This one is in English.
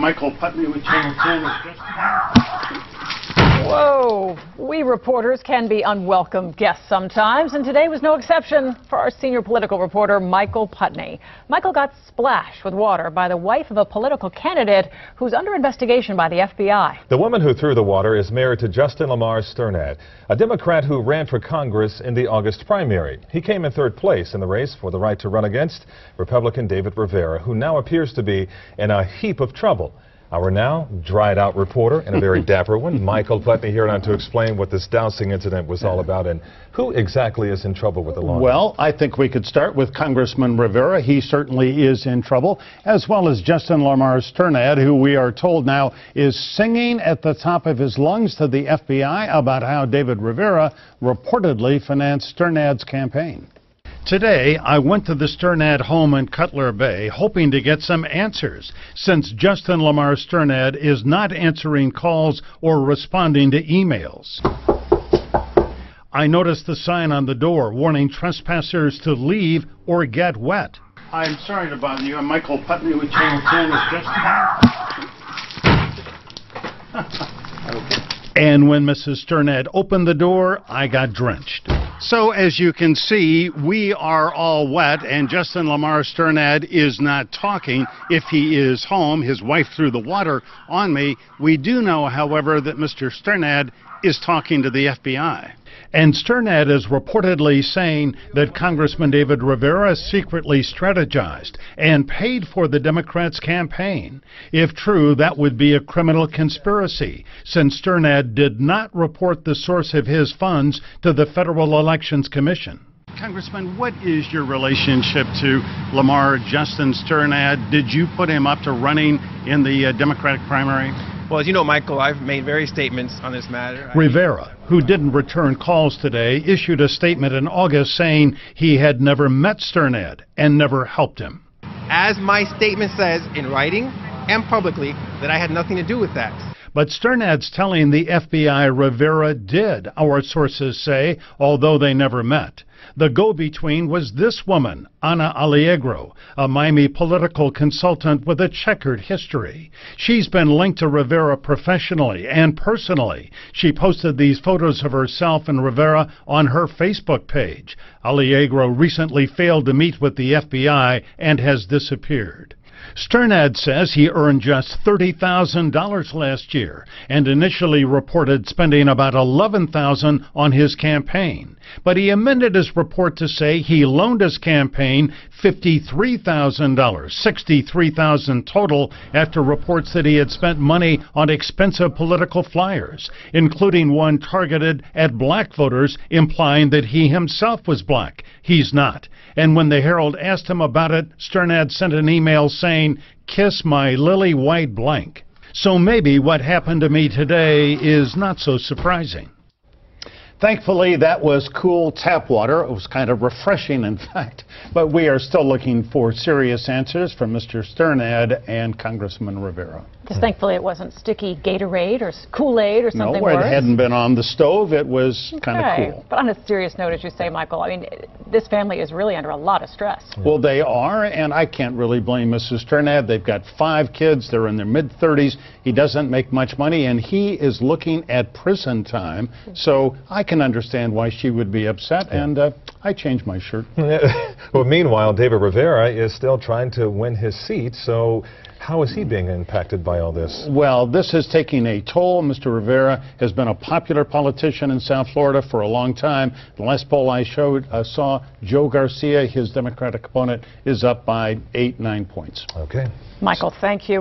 Michael Putney with Channel 10. Whoa, we reporters can be unwelcome guests sometimes, and today was no exception for our senior political reporter, Michael Putney. Michael got splashed with water by the wife of a political candidate who's under investigation by the FBI. The woman who threw the water is married to Justin Lamar Sternad, a Democrat who ran for Congress in the August primary. He came in third place in the race for the right to run against Republican David Rivera, who now appears to be in a heap of trouble. Our now dried-out reporter, and a very dapper one, Michael Putney, here now to explain what this dousing incident was all about and who exactly is in trouble with the law. Well, I think we could start with Congressman Rivera. He certainly is in trouble, as well as Justin Lamar Sternad, who we are told now is singing at the top of his lungs to the FBI about how David Rivera reportedly financed Sternad's campaign. Today, I went to the Sternad home in Cutler Bay, hoping to get some answers, since Justin Lamar Sternad is not answering calls or responding to emails. I noticed the sign on the door warning trespassers to leave or get wet. I'm sorry to bother you. I'm Michael Putney with Channel 10. Okay. And when Mrs. Sternad opened the door, I got drenched. So as you can see, we are all wet, and Justin Lamar Sternad is not talking. If he is home, his wife threw the water on me. We do know, however, that Mr. Sternad is talking to the FBI. And Sternad is reportedly saying that Congressman David Rivera secretly strategized and paid for the Democrats' campaign. If true, that would be a criminal conspiracy, since Sternad did not report the source of his funds to the Federal Elections Commission. Congressman, what is your relationship to Lamar Justin Sternad? Did you put him up to running in the Democratic primary? Well, as you know, Michael, I've made various statements on this matter. Rivera, who didn't return calls today, issued a statement in August saying he had never met Sternad and never helped him. As my statement says in writing and publicly, that I had nothing to do with that. But Sternad's telling the FBI Rivera did, our sources say, although they never met. The go-between was this woman, Ana Allegro, a Miami political consultant with a checkered history. She's been linked to Rivera professionally and personally. She posted these photos of herself and Rivera on her Facebook page. Allegro recently failed to meet with the FBI and has disappeared. Sternad says he earned just $30,000 last year and initially reported spending about $11,000 on his campaign. But he amended his report to say he loaned his campaign $53,000, $63,000 total, after reports that he had spent money on expensive political flyers, including one targeted at black voters, implying that he himself was black. He's not. And when the Herald asked him about it, Sternad sent an email saying, "Kiss my lily white blank." So maybe what happened to me today is not so surprising. Thankfully, that was cool tap water. It was kind of refreshing, in fact. But we are still looking for serious answers from Mr. Sternad and Congressman Rivera. Just thankfully it wasn't sticky Gatorade or Kool-Aid or something worse. No, worse. it hadn't been on the stove. It was kind of cool. But on a serious note, as you say, Michael, I mean, this family is really under a lot of stress. Well, they are, and I can't really blame Mrs. Sternad. They've got 5 kids. They're in their mid-30s. He doesn't make much money, and he is looking at prison time. So I can understand why she would be upset, and I changed my shirt. Well, meanwhile, David Rivera is still trying to win his seat, so how is he being impacted by all this? Well, this is taking a toll. Mr. Rivera has been a popular politician in South Florida for a long time. The last poll I saw, Joe Garcia, his Democratic opponent, is up by 8-9 points. Okay. Michael, thank you.